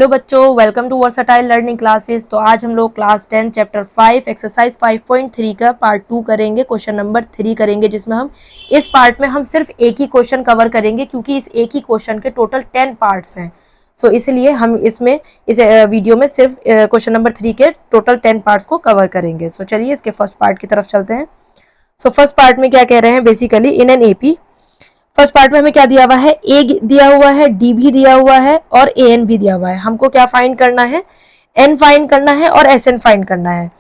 Hello बच्चों, welcome to versatile learning classes. तो आज हम लोग क्लास 10 चैप्टर 5 एक्सरसाइज 5.3 का पार्ट 2 करेंगे, क्वेश्चन नंबर 3 करेंगे, जिसमें हम इस पार्ट में हम सिर्फ एक ही क्वेश्चन कवर करेंगे क्योंकि इस एक ही क्वेश्चन के टोटल 10 पार्ट्स हैं। सो इसलिए हम इस वीडियो में सिर्फ क्वेश्चन नंबर 3 के टोटल 10 पार्ट्स को कवर करेंगे। सो चलिए इसके फर्स्ट पार्ट की तरफ चलते हैं। सो फर्स्ट पार्ट में क्या कह रहे हैं, basically in an AP first part में हमें क्या दिया हुआ है, ए दिया हुआ है, डी भी दिया हुआ है और ए एन भी दिया हुआ है। हमको क्या फाइंड करना है, एन फाइंड करना है और एस एन फाइंड करना है।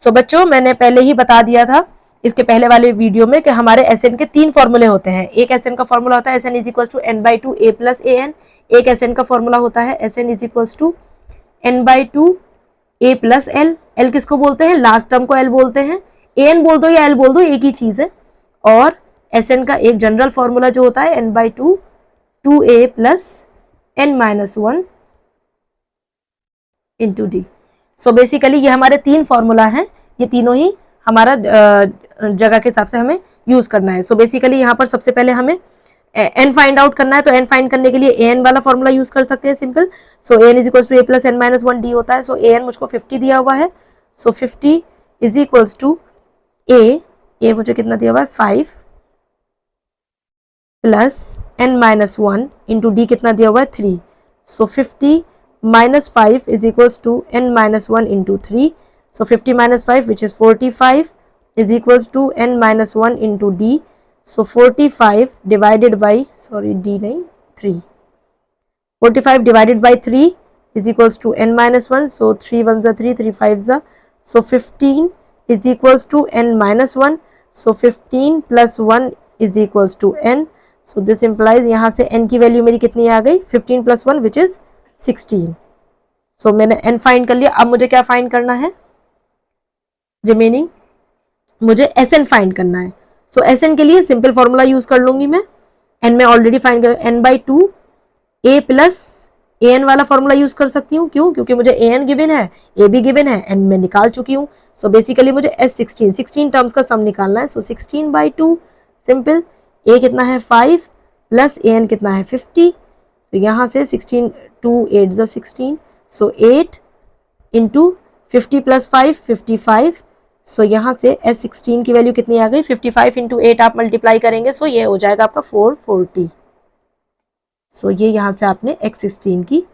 सो बच्चों, मैंने पहले ही बता दिया था इसके पहले वाले वीडियो में कि हमारे एस एन के 3 फॉर्मूले होते हैं। एक एस एन का फॉर्मूला होता है S N is equal to N by two A plus A N. एक एस एन का फॉर्मूला होता है S N is equal to N by two A plus L. L किसको बोलते हैं, लास्ट टर्म को एल बोलते हैं। ए एन बोल दो या एल बोल दो, एक ही चीज है। और एस एन का एक जनरल फॉर्मूला जो होता है n by two two A plus n minus one into d. So basically ये हमारे 3 फॉर्मूला हैं, ये तीनों ही हमारा जगह के हिसाब से हमें यूज करना है। सो बेसिकली यहाँ पर सबसे पहले हमें एन फाइंड आउट करना है, तो एन फाइंड करने के लिए ए एन वाला फॉर्मूला यूज कर सकते हैं, simple. So a n is equal to A plus n minus one d होता है। सो ए एन मुझको 50 दिया हुआ है, so 50 is equals to a मुझे कितना दिया हुआ है 5 plus n minus one into d कितना दिया हुआ है 3। So 50 minus 5 is equals to n minus one into 3। So 50 minus 5 which is 45 is equals to n minus one into d. So 45 divided by, sorry d नहीं 3, 45 divided by 3 is equals to n minus one. So 3 1 जा 3, 3 5 जा, so 15 is equals to n minus one. So 15 plus 1 is equals to n. So this implies यहाँ से n की value मेरी कितनी आ गई 15 plus 1 which is 16। सो मैंने n फाइंड कर लिया। अब मुझे क्या फाइंड करना है, रिमेनिंग मुझे Sn फाइंड करना है। सो Sn के लिए सिंपल फॉर्मूला यूज कर लूंगी मैं। n में ऑलरेडी फाइंड कर, n by two A plus A n वाला फॉर्मूला यूज कर सकती हूँ। क्यों, क्योंकि मुझे ए एन गिवन है, ए भी गिवन है, एन में निकाल चुकी हूँ। सो बेसिकली मुझे S16 टर्म्स का सम निकालना है। सो 16 बाई टू, सिंपल। ए कितना है 5 प्लस ए एन कितना है 50। तो यहाँ से 16 2 8 जा 16। सो 8 इंटू 50 प्लस 5 55। सो यहाँ से S16 की वैल्यू कितनी आ गई 55 इंटू 8 आप मल्टीप्लाई करेंगे, सो ये हो जाएगा आपका 440। सो ये यहाँ से आपने X16 की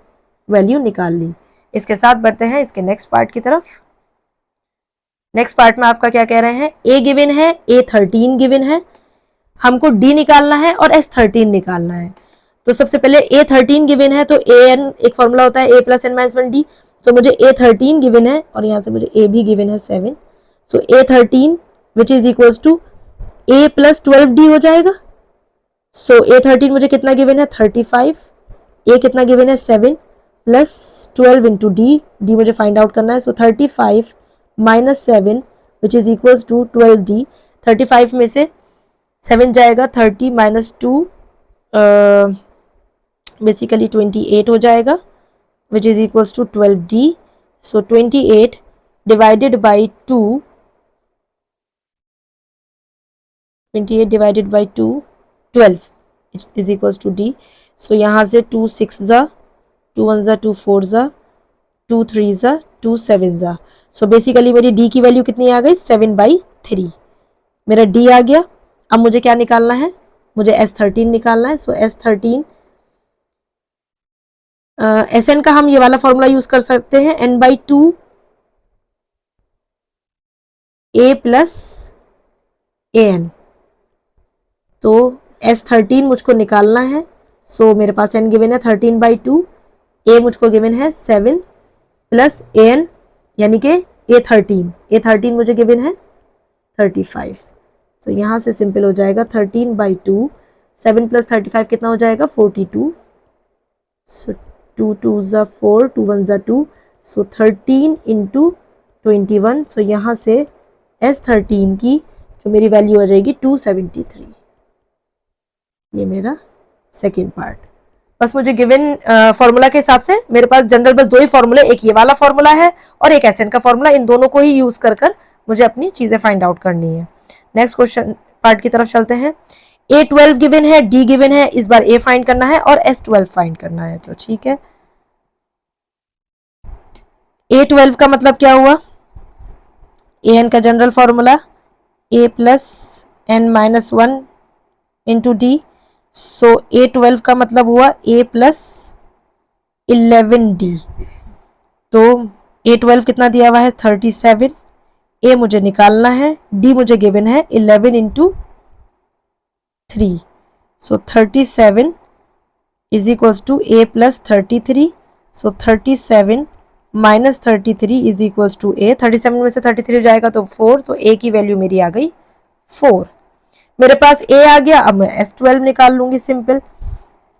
वैल्यू निकाल ली। इसके साथ बढ़ते हैं इसके नेक्स्ट पार्ट की तरफ। नेक्स्ट पार्ट में आपका क्या कह रहे हैं, ए गिवन है, A13 गिवन है, हमको डी निकालना है और S13 निकालना है। तो सबसे पहले A13 गिवन है, तो ए एन एक फॉर्मूला होता है a plus n minus one d. तो मुझे A13 गिवन है और यहाँ से मुझे ए भी गिवन है 7। So A13 which is equals to A plus 12D हो जाएगा। सो A13 मुझे कितना गिवन है 35, ए कितना गिवन है 7 प्लस 12 इंटू डी, डी मुझे फाइंड आउट करना है। So 35 minus 7 which is equals to 12D। 35 में से 7 जाएगा, 30 माइनस 2 बेसिकली 28 हो जाएगा, which is equals to 12D। So 28 divided by 2, 28 divided by 2 12 is equals to d. So यहाँ से 2 6 जा, 2 1 जा 2 4 जा, 2 3 जा 2 7 जा। सो बेसिकली मेरी डी की वैल्यू कितनी आ गई 7/3। मेरा डी आ गया। अब मुझे क्या निकालना है, मुझे S13 निकालना है। सो S13 Sn का हम ये वाला फॉर्मूला यूज कर सकते हैं n by two A plus A n. तो S13 मुझको निकालना है। सो मेरे पास n गिवन है 13 बाई टू, ए मुझको गिवन है 7 प्लस ए एन यानी कि A13 मुझे गिवन है 35। तो यहाँ से सिंपल हो जाएगा 13 बाई टू, 7 प्लस 35 कितना हो जाएगा 42। सो 2 2 जा 4, 2 1 जा 2, सो 13 इंटू 21। सो यहाँ से S13 की जो मेरी वैल्यू हो जाएगी 273। ये मेरा सेकेंड पार्ट। बस मुझे गिवन फॉर्मूला के हिसाब से मेरे पास जनरल बस 2 ही फॉर्मूले, एक ये वाला फॉर्मूला है और एक एसएन का फॉर्मूला। इन दोनों को ही यूज कर मुझे अपनी चीजें फाइंड आउट करनी है। नेक्स्ट क्वेश्चन पार्ट की तरफ चलते हैं। A12 गिवन है, D गिवन है, इस बार A फाइंड करना है और S12 फाइंड करना है। तो ठीक है, A12 का मतलब क्या हुआ, an का general formula a plus n minus 1 into d. So A12 का मतलब हुआ a प्लस 11d। तो A12 कितना दिया हुआ है 37, a मुझे निकालना है, d मुझे गिवन है 11 into 3। So 37 is equals to a plus 33। So 37 minus 33 is equals to a। 37 में से 33 जाएगा तो 4, तो a की वैल्यू मेरी आ गई 4। मेरे पास a आ गया, अब मैं S12 निकाल लूंगी सिंपल।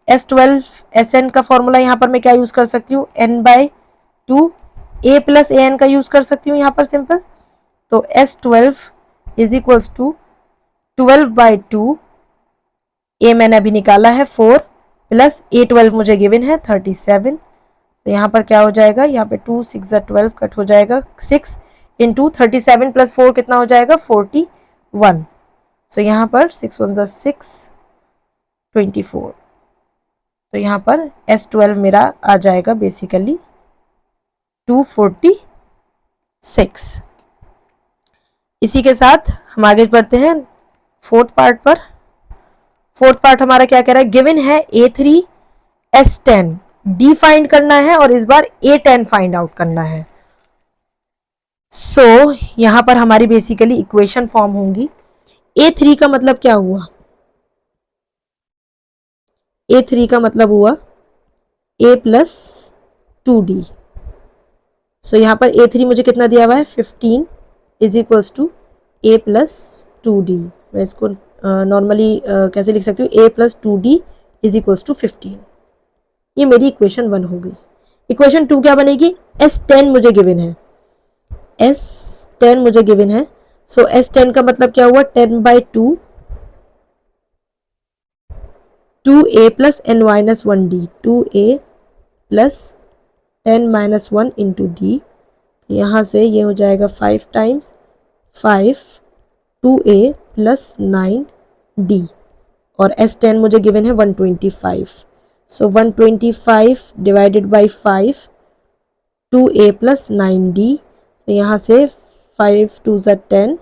S12 Sn का फॉर्मूला यहाँ पर मैं क्या यूज कर सकती हूँ, n/2 a प्लस an का यूज कर सकती हूँ यहाँ पर सिंपल। तो S12 is equals to 12/2, a मैंने अभी निकाला है 4 प्लस A12 मुझे गिवन है 37। तो यहाँ पर क्या हो जाएगा, यहाँ पे 2 6 12 कट हो जाएगा, 6 इंटू 37 प्लस 4 कितना हो जाएगा 41। सो यहाँ पर 6 1 6 24। तो यहाँ पर S12 मेरा आ जाएगा बेसिकली 246। इसी के साथ हम आगे बढ़ते हैं फोर्थ पार्ट पर। फोर्थ पार्ट हमारा क्या कह रहा है, गिवन है A3 S10 D फाइंड करना है और इस बार A10 फाइंड आउट करना है। सो यहां पर हमारी बेसिकली इक्वेशन फॉर्म होंगी। A3 का मतलब क्या हुआ, A3 का मतलब हुआ a प्लस 2d। सो यहाँ पर A3 मुझे कितना दिया हुआ है 15 is equals to a plus 2d। मैं इसको नॉर्मली कैसे लिख सकती हूँ, a plus 2d is equals to 15। ये मेरी इक्वेशन 1 हो गई। इक्वेशन 2 क्या बनेगी, S10 मुझे गिवन है, S10 मुझे गिवन है। सो S10 का मतलब क्या हुआ 10/2 2a plus n minus 1d, 2a plus 10 minus 1 into D. यहाँ से ये हो जाएगा 5 टाइम्स 5 2a प्लस 9d और S10 मुझे गिवन है 125। सो 125 divided by 5 2a plus 9d। सो यहाँ से 5 2 ज़ा 10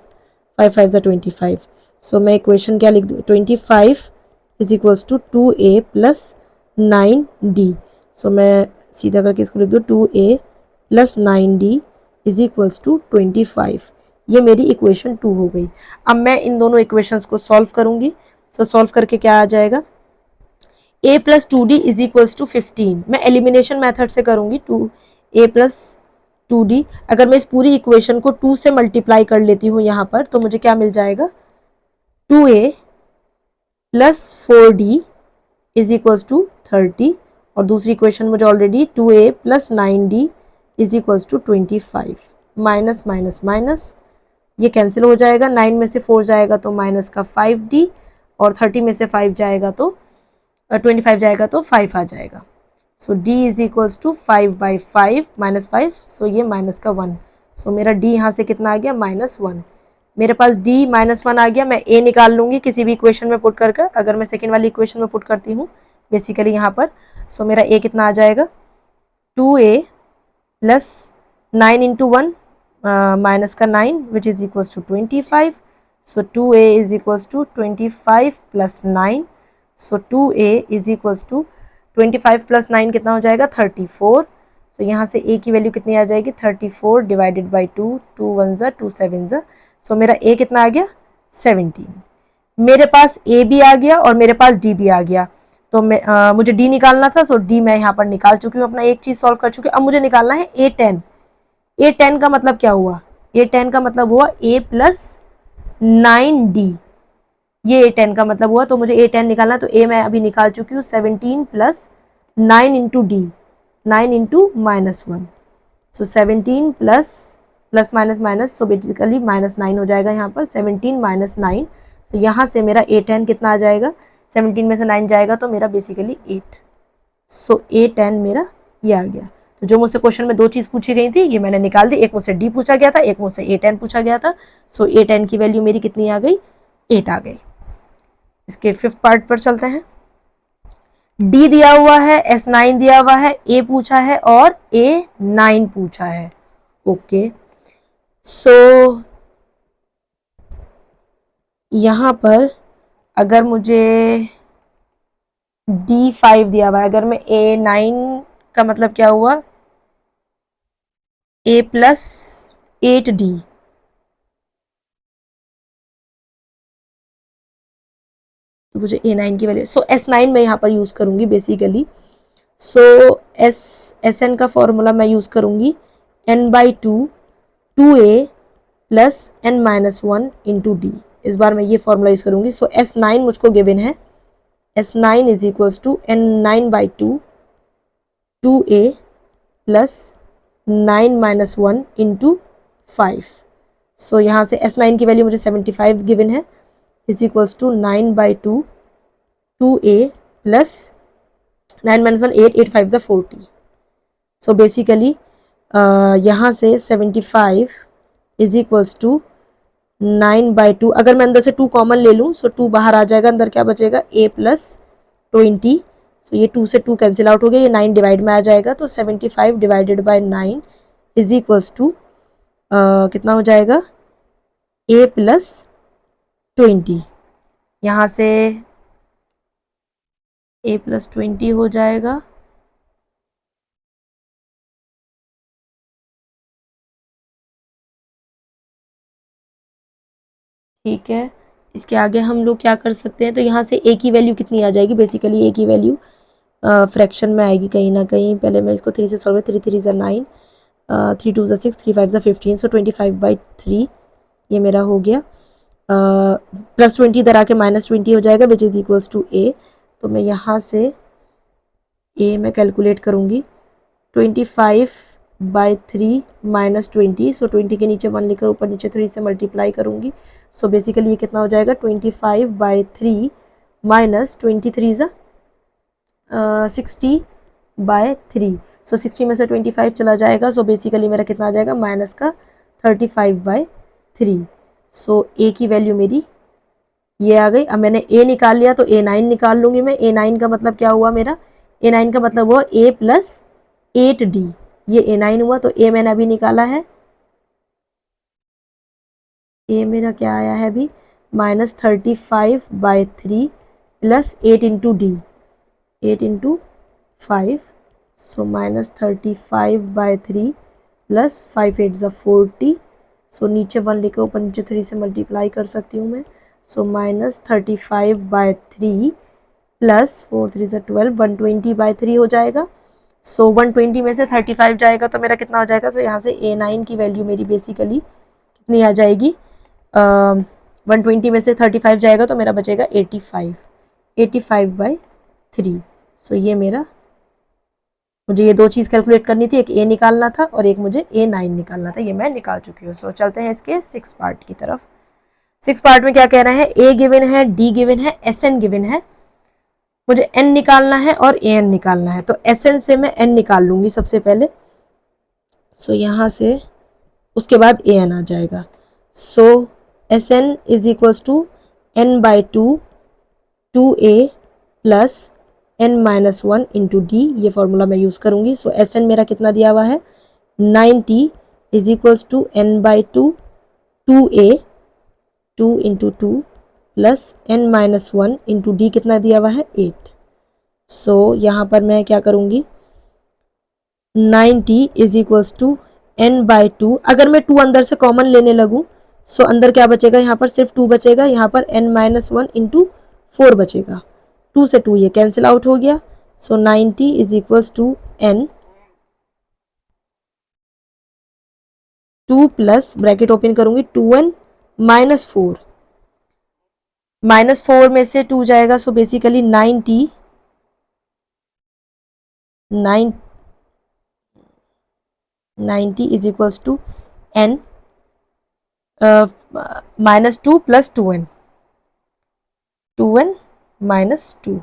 5 5 ज़ा 25। सो मैं इक्वेशन क्या लिख दूँ, 25 is equals to 2a plus 9d। So मैं सीधा करके इसको लिख दूँ 2a plus 9d is equals to 25। ये मेरी इक्वेशन 2 हो गई। अब मैं इन दोनों इक्वेशंस को सॉल्व करूंगी। सो सॉल्व करके क्या आ जाएगा, a plus 2d is equals to 15। मैं एलिमिनेशन मेथड से करूंगी, 2a प्लस 2d। अगर मैं इस पूरी इक्वेशन को 2 से मल्टीप्लाई कर लेती हूँ यहाँ पर, तो मुझे क्या मिल जाएगा 2a plus 4d is equals to 30। और दूसरी इक्वेशन मुझे already 2a plus 9d is equals to 25। Minus minus minus ये कैंसिल हो जाएगा, 9 में से 4 जाएगा तो माइनस का 5d और 30 में से 5 जाएगा तो 25 जाएगा तो 5 आ जाएगा। So d is equals to 5/5 minus 5। So ये माइनस का 1। सो मेरा d यहाँ से कितना आ गया -1। मेरे पास d -1 आ गया। मैं a निकाल लूंगी किसी भी इक्वेशन में पुट कर। अगर मैं सेकेंड वाली इक्वेशन में पुट करती हूँ बेसिकली यहाँ पर, सो मेरा a कितना आ जाएगा 2a प्लस 9 इंटू 1 माइनस का 9 which is equals to 25। So 2a is equals to 25 plus 9। So 2a is equals to 25 plus 9 कितना हो जाएगा 34। सो यहाँ से a की वैल्यू कितनी आ जाएगी 34 डिवाइडेड बाई 2, 2 1 ज़ा 2 7 ज़ा। सो मेरा a कितना आ गया 17। मेरे पास a भी आ गया और मेरे पास d भी आ गया। तो मुझे d निकालना था, सो d मैं यहाँ पर निकाल चुकी हूँ, अपना एक चीज़ सॉल्व कर चुकी हूँ। अब मुझे निकालना है A10। A10 का मतलब क्या हुआ, A10 का मतलब हुआ a प्लस 9d। ये A10 का मतलब हुआ। तो मुझे A10 निकालना, तो a मैं अभी निकाल चुकी हूँ 17 प्लस 9 इंटू डी, 9 इंटू -1। सो 17 plus plus minus minus, so basically -9 हो जाएगा यहाँ पर 17 माइनस 9। सो यहाँ से मेरा A10 कितना आ जाएगा, 17 में से 9 जाएगा तो मेरा बेसिकली 8। सो A10 मेरा ये आ गया। तो जो मुझसे क्वेश्चन में 2 चीज़ पूछी गई थी ये मैंने निकाल दी। एक मुझसे D पूछा गया था, एक मुझसे A10 पूछा गया था। सो A10 की वैल्यू मेरी कितनी आ गई 8 आ गई। इसके 5th पार्ट पर चलते हैं। D दिया हुआ है, S9 दिया हुआ है, A पूछा है और A9 पूछा है। ओके, सो यहाँ पर अगर मुझे D5 दिया हुआ है, अगर मैं A9 का मतलब क्या हुआ, A प्लस 8D, तो मुझे A9 की वैल्यू, सो S9 मैं यहाँ पर यूज करूंगी बेसिकली। सो SN का फॉर्मूला मैं यूज करूंगी n/2 2A plus n-1 into D. इस बार मैं ये फॉर्मूला यूज करूंगी। सो S9 मुझको गिवन है, S9 is equals to n9/2 2A plus 9-1 into 5। So यहाँ से S9 की वैल्यू मुझे 75 गिवन है, is equals to 9/2 2A plus 9-1 8 8 5 40। So basically यहाँ से 75 इज इक्वल्स टू 9/2, अगर मैं अंदर से 2 कॉमन ले लूँ, सो 2 बाहर आ जाएगा, अंदर क्या बचेगा A प्लस 20। सो ये 2 से 2 कैंसिल आउट हो गया, ये 9 डिवाइड में आ जाएगा, तो 75 divided by 9 is equals to कितना हो जाएगा, A प्लस 20। यहाँ से A प्लस 20 हो जाएगा, ठीक है। इसके आगे हम लोग क्या कर सकते हैं, तो यहाँ से A की वैल्यू कितनी आ जाएगी, बेसिकली A की वैल्यू फ्रैक्शन में आएगी कहीं ना कहीं। पहले मैं इसको 3 से सॉल्व, 3 3 ज़ा 9, 3 2 ज़ा 6, 3 5 ज़ा 15, सो 25/3 ये मेरा हो गया। प्लस 20 इधर आके -20 हो जाएगा, which is equals to A। तो मैं यहाँ से A मैं कैलकुलेट करूँगी, 25/3 -20, सो 20 के नीचे 1 लेकर ऊपर नीचे 3 से मल्टीप्लाई करूँगी। सो बेसिकली ये कितना हो जाएगा, 25/3 माइनस 23 ज़ा 60/3। सो 60 में से 25 चला जाएगा, सो बेसिकली मेरा कितना आ जाएगा, माइनस का 35/3। सो A की वैल्यू मेरी ये आ गई। अब मैंने A निकाल लिया, तो A9 निकाल लूंगी मैं। A9 का मतलब क्या हुआ मेरा, A9 का मतलब हुआ A प्लस 8D, ये A9 हुआ। तो A मैंने अभी निकाला है, A मेरा क्या आया है अभी, -35/3 प्लस 8 इंटू D, 8 इंटू 5, सो -35/3 प्लस 5 8 ज़ा 40। सो नीचे 1 लेकर ऊपर नीचे 3 से मल्टीप्लाई कर सकती हूँ मैं। सो -35/3 प्लस 4 3 ज़ा 12, 120/3 हो जाएगा। सो 120 में से 35 जाएगा तो मेरा कितना हो जाएगा, सो यहाँ से A9 की वैल्यू मेरी बेसिकली कितनी आ जाएगी, 120 में से 35 जाएगा तो मेरा बचेगा 85/3। सो ये मेरा, मुझे ये 2 चीज़ कैलकुलेट करनी थी, एक A निकालना था और एक मुझे A9 निकालना था, ये मैं निकाल चुकी हूँ। सो चलते हैं इसके 6 पार्ट की तरफ। 6 पार्ट में क्या कह रहे हैं, A गिवन है, D गिवन है, SN गिवन है, मुझे N निकालना है और AN निकालना है। तो SN से मैं N निकाल लूँगी सबसे पहले, सो यहाँ से उसके बाद AN आ जाएगा। So SN is equals to n/2 2A plus n-1 into D, ये फॉर्मूला मैं यूज़ करूँगी। सो SN मेरा कितना दिया हुआ है, 90 is equals to n/2 2A 2 into 2 plus n-1 into D कितना दिया हुआ है, 8। सो यहाँ पर मैं क्या करूँगी, 90 इज इक्वल्स टू n/2, अगर मैं 2 अंदर से कॉमन लेने लगूँ, सो अंदर क्या बचेगा, यहाँ पर सिर्फ 2 बचेगा, यहाँ पर n-1 इंटू 4 बचेगा, 2 से 2 ये कैंसिल आउट हो गया। So 90 is equals to n 2 plus bracket open करूँगी 2n -4, -4 में से 2 जाएगा, so basically 90 is equals to n -2 plus 2n -2,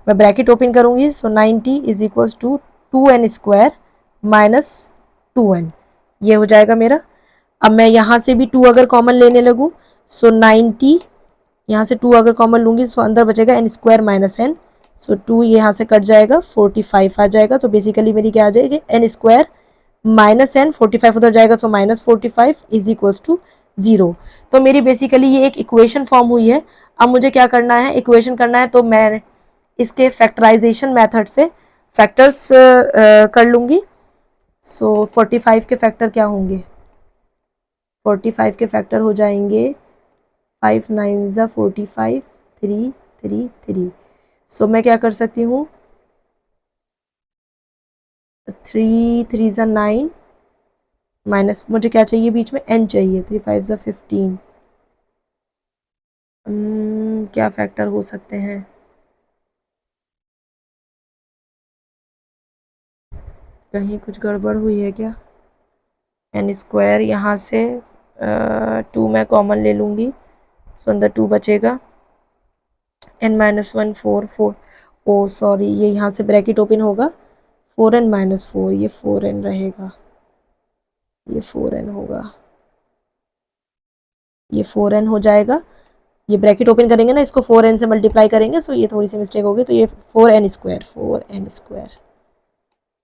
मैं ब्रैकेट ओपन करूंगी। So 90 is equals to 2n square minus 2n, ये हो जाएगा मेरा। अब मैं यहाँ से भी 2 अगर कॉमन लेने लगूँ, सो 90 यहाँ से 2 अगर कॉमन लूँगी, सो अंदर बचेगा n स्क्वायर माइनस n, सो 2 यहाँ से कट जाएगा, 45 आ जाएगा। तो बेसिकली मेरी क्या आ जाएगी, n स्क्वायर माइनस एन, 45 उधर जाएगा तो माइनस 45 इज इक्वल्स टू 0। तो मेरी बेसिकली ये एक इक्वेशन फॉर्म हुई है। अब मुझे क्या करना है, इक्वेशन करना है, तो मैं इसके फैक्टराइजेशन मेथड से फैक्टर्स कर लूँगी। सो 45 के फैक्टर क्या होंगे, 45 के फैक्टर हो जाएंगे 5 9 ज़ा 45, 3 3 3। सो मैं क्या कर सकती हूँ, 3 3 ज़ा 9 माइनस मुझे क्या चाहिए बीच में, n चाहिए, 3 5 ज़ा 15। क्या फैक्टर हो सकते हैं, कहीं कुछ गड़बड़ हुई है क्या, एन स्क्वायर यहाँ से 2 मैं कॉमन ले लूँगी, सो अंदर 2 बचेगा, n माइनस 1 4 4, ओ सॉरी ये यहाँ से ब्रैकेट ओपन होगा, 4n माइनस 4, ये 4n रहेगा, ये 4n होगा, ये 4n हो जाएगा, ये ब्रैकेट ओपन करेंगे ना, इसको 4n से मल्टीप्लाई करेंगे, सो ये थोड़ी सी मिस्टेक होगी, तो ये 4n स्क्वायर, 4n स्क्वायर।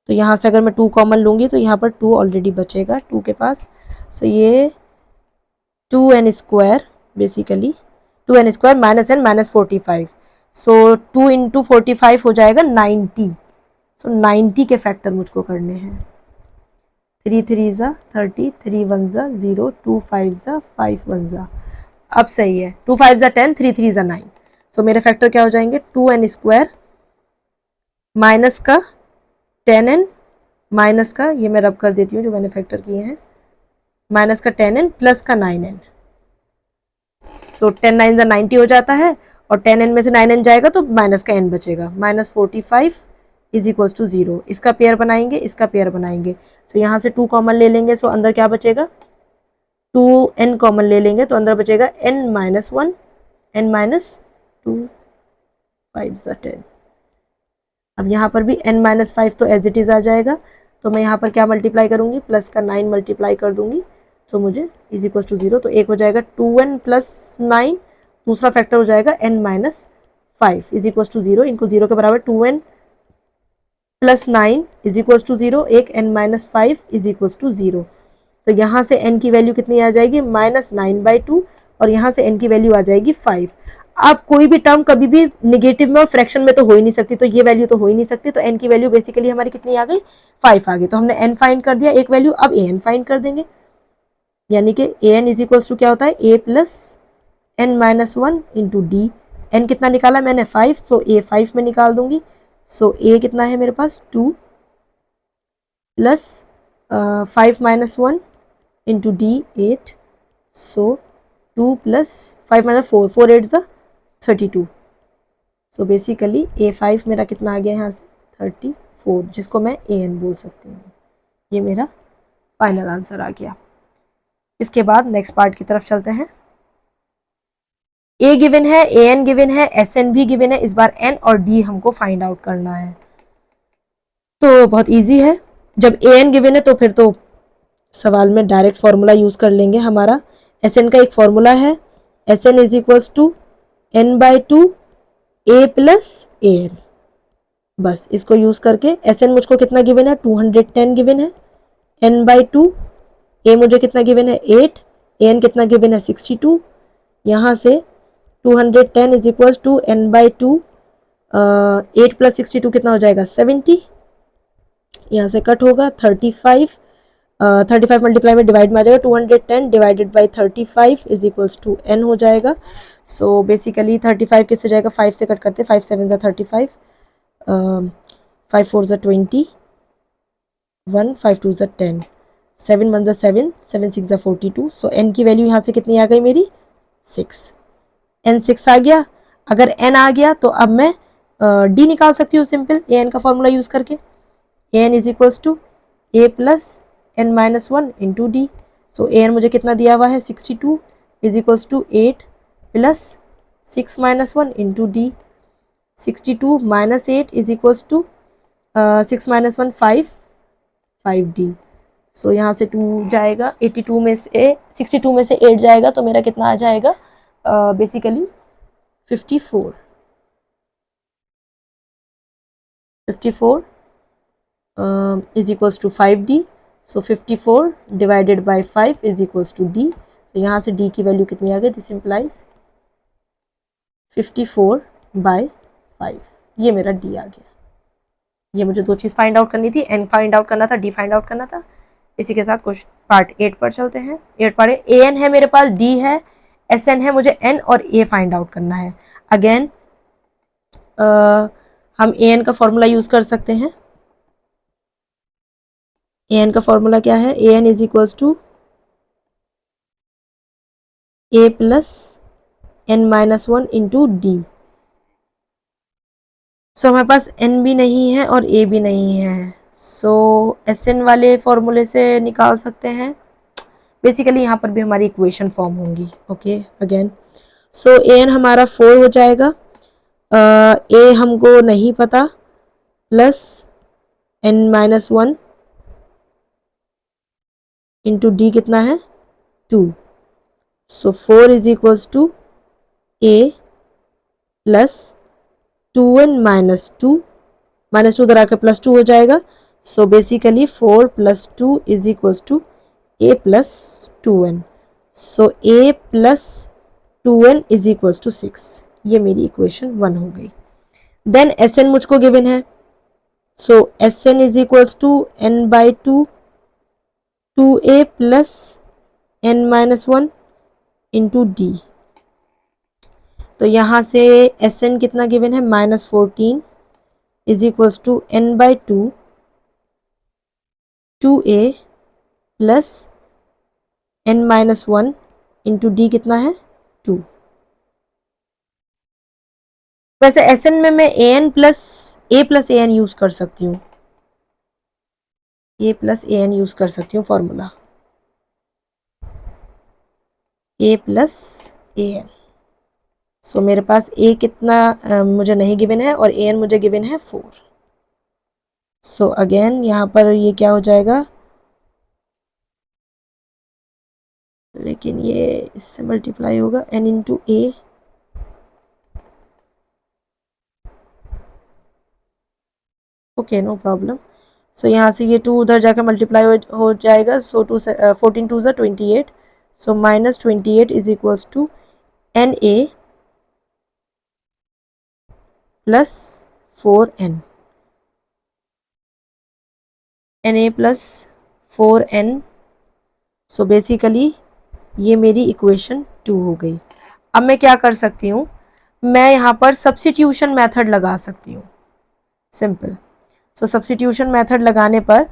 तो यहाँ से अगर मैं 2 कॉमन लूँगी तो यहाँ पर 2 ऑलरेडी बचेगा 2 के पास, सो ये 2n square, basically 2n square minus n minus 45, सो 2 इंटू 45 हो जाएगा 90। सो 90 के फैक्टर मुझको करने हैं, 3 3 ज़ा 30, 3 1 ज़ा 0, 2 5 ज़ा 5 1 ज़ा, अब सही है, 2 5 ज़ा 10, 3 3 ज़ा 9। सो मेरे फैक्टर क्या हो जाएंगे, 2n स्क्वायर माइनस का 10n माइनस का, ये मैं रब कर देती हूँ जो मैंने फैक्टर किए हैं, माइनस का 10n प्लस का 9n। सो 10 9 ज़ा 90 हो जाता है, और 10n में से 9n जाएगा तो माइनस का n बचेगा, माइनस 45 इज इक्वल्स टू 0। इसका पेयर बनाएंगे, इसका पेयर बनाएंगे, सो यहाँ से 2 कॉमन ले लेंगे, सो अंदर क्या बचेगा, 2n कॉमन ले लेंगे तो अंदर बचेगा n माइनस 1, n माइनस 2 5 ज़ा 10। अब यहाँ पर भी n माइनस 5 तो एज इट इज़ आ जाएगा, तो मैं यहाँ पर क्या मल्टीप्लाई करूँगी, प्लस का 9 मल्टीप्लाई कर दूँगी, तो मुझे इज इक्वल टू 0, तो एक हो जाएगा 2n प्लस 9, दूसरा फैक्टर हो जाएगा n minus 5 is equal to 0, इनको 0 के बराबर 2n plus 9 is equal to 0, एक n minus 5 is equal to 0। तो यहाँ से n की वैल्यू कितनी आ जाएगी, माइनस 9/2, और यहाँ से n की वैल्यू आ जाएगी 5। अब कोई भी टर्म कभी भी निगेटिव में और फ्रैक्शन में तो हो ही नहीं सकती, तो ये वैल्यू तो हो ही नहीं सकती, तो n की वैल्यू बेसिकली हमारी कितनी आ गई, 5 आ गई। तो हमने n फाइंड कर दिया एक वैल्यू, अब an फाइंड कर देंगे, यानी कि an इज इक्वल्स टू क्या होता है, a plus n minus 1 into D. n कितना निकाला मैंने 5, सो a 5 में निकाल दूंगी, सो a कितना है मेरे पास 2 प्लस 5 माइनस 1 इंटू डी 8, सो 2 प्लस 5 माइनस 4, 4 8 ज़ा 32। सो बेसिकली a5 मेरा कितना आ गया यहाँ से 34, जिसको मैं an बोल सकती हूँ। ये मेरा फाइनल आंसर आ गया। इसके बाद नेक्स्ट पार्ट की तरफ चलते हैं। a गिवन है, an गिवन है, sn भी गिवन है, इस बार n और d हमको फाइंड आउट करना है। तो बहुत इजी है, जब an गिवन है तो फिर तो सवाल में डायरेक्ट फॉर्मूला यूज़ कर लेंगे। हमारा sn का एक फॉर्मूला है, sn is equals to n/2 a plus an, बस इसको यूज़ करके sn मुझको कितना गिवन है 210 गिवन है, n/2 a मुझे कितना गिवन है 8, an कितना गिवन है 62, यहाँ से 210 is equals to n/2, 8 plus 62 कितना हो जाएगा 70, यहाँ से कट होगा 35, 35 मल्टीप्लाई में डिवाइड में आ जाएगा, 210 divided by 35 is equals to n हो जाएगा। सो बेसिकली 35 किससे जाएगा, 5 से कट करते, 5 7 ज़ा 35, 5 4 ज़ा 20, 1 5 2 ज़ा 10, 7 1 ज़ा 7, 7 6 ज़ा 42। सो n की वैल्यू यहाँ से कितनी आ गई मेरी 6, n 6 आ गया। अगर n आ गया तो अब मैं d निकाल सकती हूँ सिंपल an का फॉर्मूला यूज़ करके, an is equals to a plus n minus 1 into d. So an मुझे कितना दिया हुआ है 62 is equals to 8 plus 6 minus 1 into d, 62 minus 8 is equals to 6 minus 1 5, 5d। So यहाँ से 2 जाएगा, 82 में से 62 में से 8 जाएगा तो मेरा कितना आ जाएगा basically 54, 54 is equals to 5d। So 54 divided by 5 is equals to d. तो यहाँ से डी की वैल्यू कितनी आ गई, दिस इम्प्लाइज 54 बाय 5, ये मेरा डी आ गया। ये मुझे दो चीज़ फाइंड आउट करनी थी, एन फाइंड आउट करना था, डी फाइंड आउट करना था। इसी के साथ कुछ पार्ट 8 पर चलते हैं। 8 पढ़े, ए एन है मेरे पास, डी है, एस एन है, मुझे एन और ए फाइंड आउट करना है। अगेन हम ए एन का फॉर्मूला यूज कर सकते हैं। ए एन का फॉर्मूला क्या है, a n is equals to A plus n minus 1 into d. So हमारे पास एन भी नहीं है और ए भी नहीं है, सो एस एन वाले फॉर्मूले से निकाल सकते हैं। बेसिकली यहाँ पर भी हमारी इक्वेशन फॉर्म होंगी। Okay again, so a n हमारा 4 हो जाएगा, ए हमको नहीं पता, plus n minus 1 into d कितना है 2। So 4 is equals to A plus 2n minus 2, minus 2 उधर आकर प्लस 2 हो जाएगा। So basically 4 plus 2 is equals to a plus 2n। So a plus 2n is equals to 6। ये मेरी equation 1 हो गई। देन Sn मुझको गिवन है, so Sn is equals to n by 2 2a plus n minus 1 into d. तो यहाँ से Sn कितना गिवन है, -14 is equals to n by 2 2a plus n minus 1 into d कितना है 2। वैसे Sn में मैं an plus a plus an use कर सकती हूँ, a प्लस an यूज कर सकती हूँ फॉर्मूला, a प्लस an। सो मेरे पास a कितना मुझे नहीं गिवन है और an मुझे गिवन है 4। सो अगेन यहाँ पर ये क्या हो जाएगा, लेकिन ये इससे मल्टीप्लाई होगा n into a, okay no problem. So यहाँ से ये 2 उधर जाकर मल्टीप्लाई हो जाएगा। So 2 14 2 28। So minus 28 is equals to n a plus 4n, n a plus 4n। So basically ये मेरी इक्वेशन 2 हो गई। अब मैं क्या कर सकती हूँ, मैं यहाँ पर सब्स्टिट्यूशन मेथड लगा सकती हूँ, सिंपल। सो सब्स्टिट्यूशन मेथड लगाने पर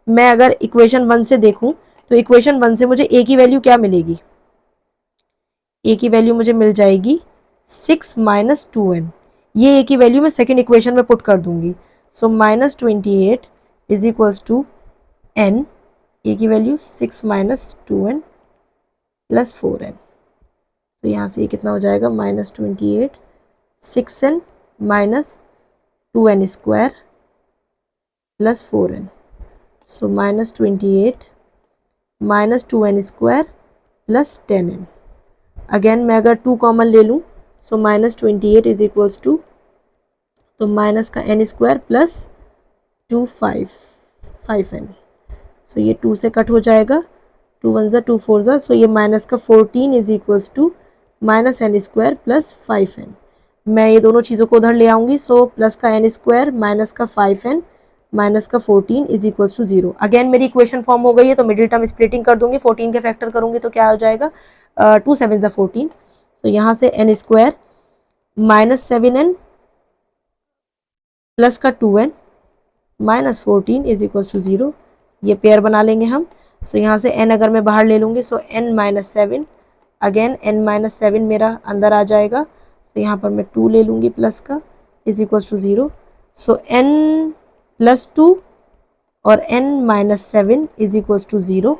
मैं अगर इक्वेशन 1 से देखूं तो इक्वेशन 1 से मुझे ए की वैल्यू क्या मिलेगी, ए की वैल्यू मुझे मिल जाएगी 6 माइनस 2n। ये ए की वैल्यू मैं सेकेंड इक्वेशन में पुट कर दूंगी। सो -28 इज इक्वल्स टू n, ए की value 6 minus 2n plus 4n। तो यहाँ से ये कितना हो जाएगा, -28 6n minus 2n square plus 4n। सो -28 minus 2n square plus 10n। Again मैं अगर 2 कॉमन ले लूँ, सो -28 इज इक्वल्स टू, तो माइनस का n स्क्वायर प्लस 5n। सो ये 2 से कट हो जाएगा, 2 1 ज़ा 2 4 ज़ा। सो ये माइनस का 14 is equals to minus n square plus 5n। मैं ये दोनों चीज़ों को उधर ले आऊँगी। सो प्लस का n स्क्वायर माइनस का 5n माइनस का 14 इज इक्वल्स टू 0। अगेन मेरी इक्वेशन फॉर्म हो गई है, तो मिडिल टर्म स्प्लिटिंग कर दूंगी, 14 के फैक्टर करूंगी तो क्या हो जाएगा, 2 7 ज़ा 14। सो यहाँ से n square minus 7n plus का 2n minus 14 is equals to 0। ये पेयर बना लेंगे हम। सो यहाँ से n अगर मैं बाहर ले लूँगी, सो n minus 7, again n minus 7 मेरा अंदर आ जाएगा। सो यहाँ पर मैं 2 ले लूँगी प्लस का, is equals to 0। So n plus 2 और n minus 7 is equals to 0।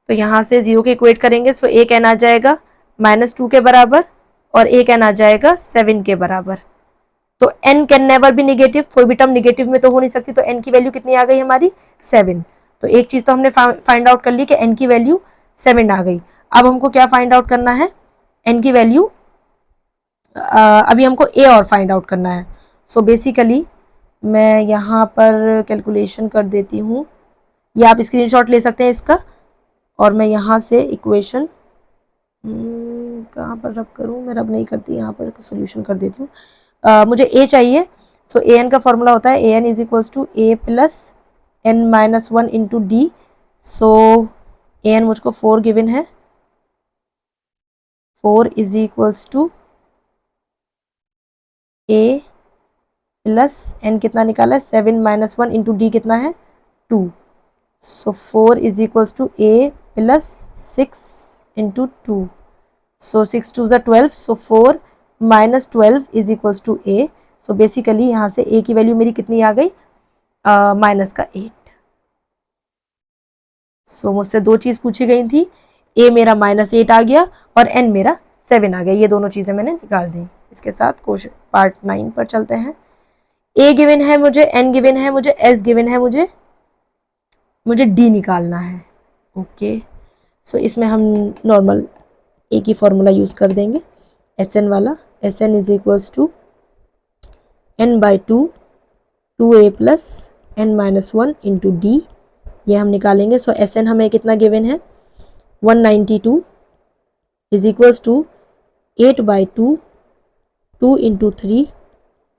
तो यहाँ से 0 के इक्वेट करेंगे। सो एक n आ जाएगा -2 के बराबर और एक n आ जाएगा 7 के बराबर। तो n can never be negative, कोई भी टर्म निगेटिव में तो हो नहीं सकती। तो n की वैल्यू कितनी आ गई हमारी 7। तो एक चीज तो हमने फाइंड आउट कर ली कि n की वैल्यू 7 आ गई। अब हमको क्या फाइंड आउट करना है, n की वैल्यू अभी हमको a और फाइंड आउट करना है। सो बेसिकली मैं यहाँ पर कैलकुलेशन कर देती हूँ। या आप स्क्रीनशॉट ले सकते हैं इसका, और मैं यहाँ से इक्वेशन कहाँ पर रब करूँ, मैं रब नहीं करती, यहाँ पर सोल्यूशन कर देती हूँ। मुझे ए चाहिए, सो ए एन का फॉर्मूला होता है a n is equals to A plus n minus one into d. So a n मुझको 4 गिवन है, 4 is equals to A plus n कितना निकाला है 7 माइनस वन इंटू डी कितना है 2। So 4 is equals to A plus 6 into 2। So 6 2 12, so 4 minus 12 is equals to a. So basically यहाँ से ए की वैल्यू मेरी कितनी आ गई, माइनस का 8। सो मुझसे दो चीज़ पूछी गई थी, ए मेरा -8 आ गया और एन मेरा 7 आ गया, ये दोनों चीज़ें मैंने निकाल दी। इसके साथ क्वेश्चन पार्ट 9 पर चलते हैं। ए गिवन है मुझे, एन गिवन है मुझे, एस गिवन है मुझे डी निकालना है। ओके, सो इसमें हम नॉर्मल ए की फॉर्मूला यूज़ कर देंगे, एस एन वाला। S N is equals to N by 2 2a plus n minus 1 into d, ये हम निकालेंगे। सो एस एन हमें कितना गिवन है 192 is equals to 8 by 2 2 into 3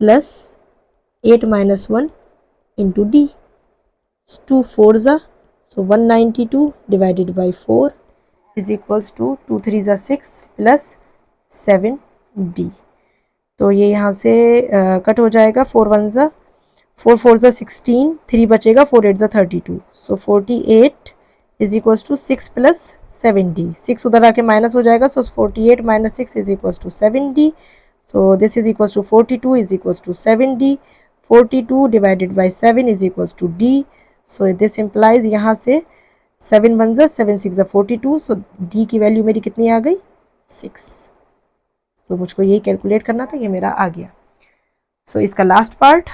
plus 8 minus 1 into d. 2 4 ज़ा, so 192 divided by 4 is equals to 2 3 ज़ा 6 plus 7 D. तो ये यहाँ से कट हो जाएगा, 4 1 ज़ा 4 4 ज़ा 16, 3 बचेगा, 4 8 ज़ा 32। So 48 is equals to 6 plus 7 d. 6 उधर आके माइनस हो जाएगा, so 48 minus 6 is equals to 7 d. So this is equals to 42 is equals to 7 d. 42 divided by 7 is equals to d. So this implies यहाँ से 7 1 ज़ा 7 6 ज़ा 42। सो D की value मेरी कितनी आ गई 6। सो मुझको यही कैलकुलेट करना था, ये मेरा आ गया। सो इसका last part,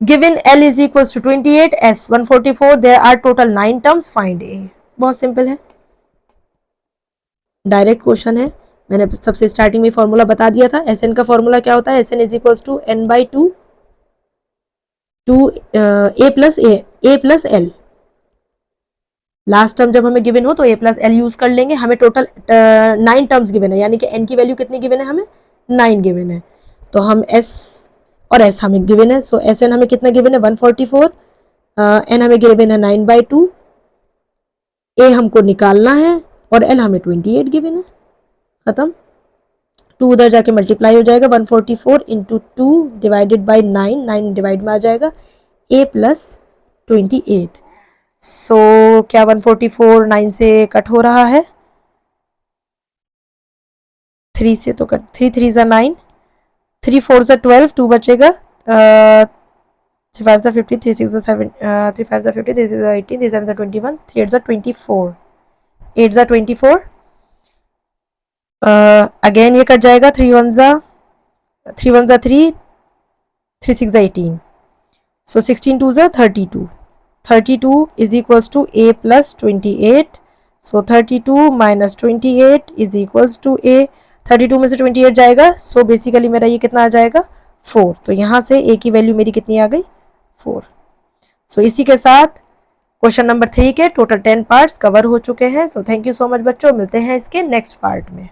given L is equals to 28, S 144, there are total 9 terms, find A। बहुत सिंपल है, डायरेक्ट क्वेश्चन है। मैंने सबसे स्टार्टिंग में फॉर्मूला बता दिया था। एस एन का फॉर्मूला क्या होता है, S N is equals to N by 2 a plus l. Last term जब हमें गिवन हो तो ए प्लस एल यूज कर लेंगे। हमें टोटल 9 टर्म्स गिवन है, यानी कि एन की वैल्यू कितनी गिवन है, हमें 9 गिवन है। तो हम एस और एस हमें गिवन है, सो एस एन हमें कितना गिवन है 144, एन हमें गिवन है 9 बाई 2, ए हमको निकालना है और एल हमें 28 गिवन है। खत्म, 2 उधर जाके मल्टीप्लाई हो जाएगा, 144 इंटू 2 डिवाइडेड बाई 9, 9 डिवाइड में आ जाएगा, ए प्लस 28। सो क्या 144 9 से कट हो रहा है, 3 से तो कट, 3 3 ज़ा 9, 3 4 ज़ा 12, 2 बचेगा, 3 5 ज़ा 50, 3 6 ज़ा 7, 3 5 ज़ा 50, 3 6 ज़ा 18, 3 7 ज़ा 21, 3 8 ज़ा 24, 8 ज़ा 24, अगेन ये कट जाएगा, 3 1 ज़ा 3, 3 6 ज़ा 18, सो 16 2 ज़ा 32, 32 is equals to A plus 28। So 32 minus 28 is equals to a. 32 में से 28 जाएगा, सो बेसिकली मेरा ये कितना आ जाएगा 4। तो यहाँ से ए की वैल्यू मेरी कितनी आ गई 4। सो इसी के साथ क्वेश्चन नंबर 3 के टोटल 10 पार्ट्स कवर हो चुके हैं। So thank you so much बच्चों, मिलते हैं इसके नेक्स्ट पार्ट में।